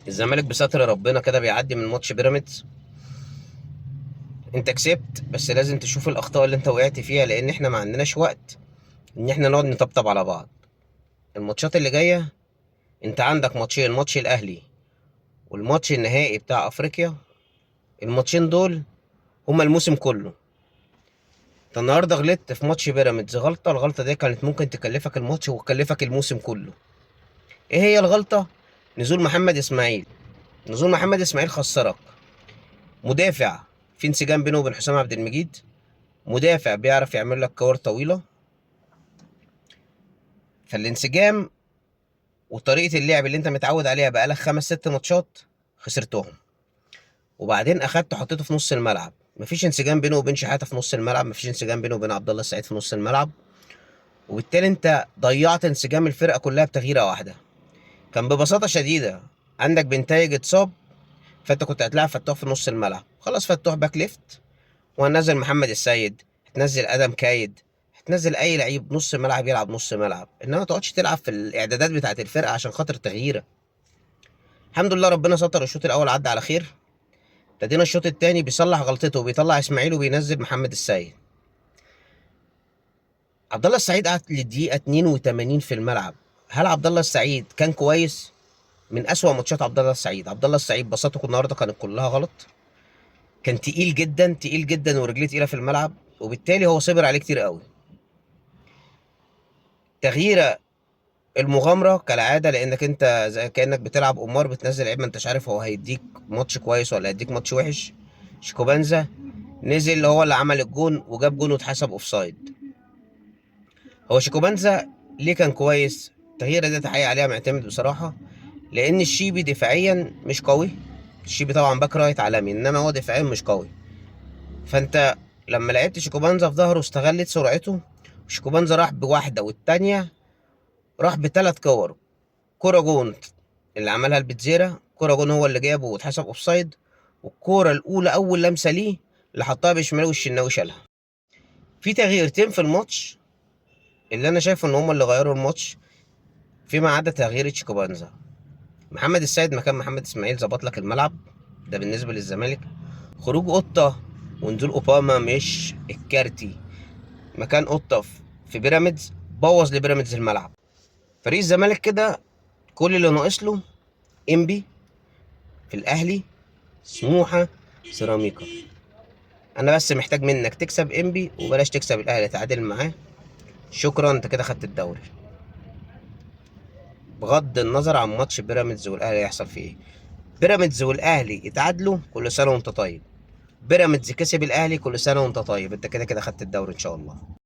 الزمالك بستر ربنا كده بيعدي من ماتش بيراميدز. انت كسبت، بس لازم تشوف الاخطاء اللي انت وقعت فيها، لان احنا ما عندناش وقت ان احنا نقعد نطبطب على بعض. الماتشات اللي جايه انت عندك ماتشين، ماتش الاهلي والماتش النهائي بتاع افريقيا. الماتشين دول هما الموسم كله. انت النهارده غلطت في ماتش بيراميدز غلطه، الغلطه دي كانت ممكن تكلفك الماتش وتكلفك الموسم كله. ايه هي الغلطه؟ نزول محمد اسماعيل. نزول محمد اسماعيل خسرك. مدافع في انسجام بينه وبين حسام عبد المجيد، مدافع بيعرف يعمل لك كور طويله، فالانسجام وطريقه اللعب اللي انت متعود عليها بقالك 5 6 ماتشات خسرتهم. وبعدين اخدته حطيته في نص الملعب، مفيش انسجام بينه وبين شحاته في نص الملعب، مفيش انسجام بينه وبين عبد الله السعيد في نص الملعب، وبالتالي انت ضيعت انسجام الفرقه كلها بتغييره واحده. كان ببساطه شديده عندك بنتايج اتصاب، فانت كنت هتلاعب فتوح في نص الملعب، خلاص فتوح باك ليفت، وهنزل محمد السيد، هتنزل ادم كايد، هتنزل اي لعيب نص ملعب يلعب نص ملعب، انما ما تقعدش تلعب في الاعدادات بتاعه الفرقه عشان خاطر تغييره. الحمد لله ربنا ستر، الشوط الاول عدى على خير. ابتدينا الشوط الثاني بيصلح غلطته وبيطلع اسماعيل وبينزل محمد السيد. عبد الله السعيد قعد للدقيقه 82 في الملعب. هل عبد الله السعيد كان كويس؟ من اسوأ ماتشات عبد الله السعيد. عبد الله السعيد بساطته النهارده كانت كلها غلط، كان تقيل جدا تقيل جدا ورجليه تقيله في الملعب، وبالتالي هو صبر عليه كتير قوي. تغييره المغامره كالعاده، لانك انت زي كانك بتلعب قمار، بتنزل لعيب ما انتش عارف هو هيديك ماتش كويس ولا هيديك ماتش وحش. شيكوبانزا نزل هو اللي عمل الجون وجاب جون واتحسب اوفسايد. هو شيكوبانزا ليه كان كويس؟ التغييره دي تحقيق عليها معتمد بصراحه، لان الشيبي دفاعيا مش قوي. الشيبي طبعا باك رايت عالمي، انما هو دفاعيا مش قوي. فانت لما لعبت شيكوبانزا في ظهره استغلت سرعته. شيكوبانزا راح بواحده والتانيه راح ب3 كور. كوره جون اللي عملها البتزيرا، كوره جون هو اللي جابه واتحسب اوفسايد، والكوره الاولى اول لمسه ليه اللي حطها بشماله والشناوي شالها. في تغييرتين في الماتش اللي انا شايف ان هم اللي غيروا الماتش، فيما عدا تغيير شيكوبانزا. محمد السيد مكان محمد اسماعيل ظبط لك الملعب، ده بالنسبه للزمالك. خروج قطه ونزول اوباما مش الكارتي مكان قطه في بيراميدز بوظ لبيراميدز الملعب. فريق الزمالك كده كل اللي ناقص له انبي في الاهلي، سموحه، سيراميكا. انا بس محتاج منك تكسب انبي وبلاش تكسب الاهلي، تعادل معاه. شكرا، انت كده خدت الدوري. بغض النظر عن ماتش بيراميدز والاهلي هيحصل فيه ايه. بيراميدز والاهلي اتعادلوا، كل سنه وانت طيب. بيراميدز كسب الاهلي، كل سنه وانت طيب. انت كده كده خدت الدوري ان شاء الله.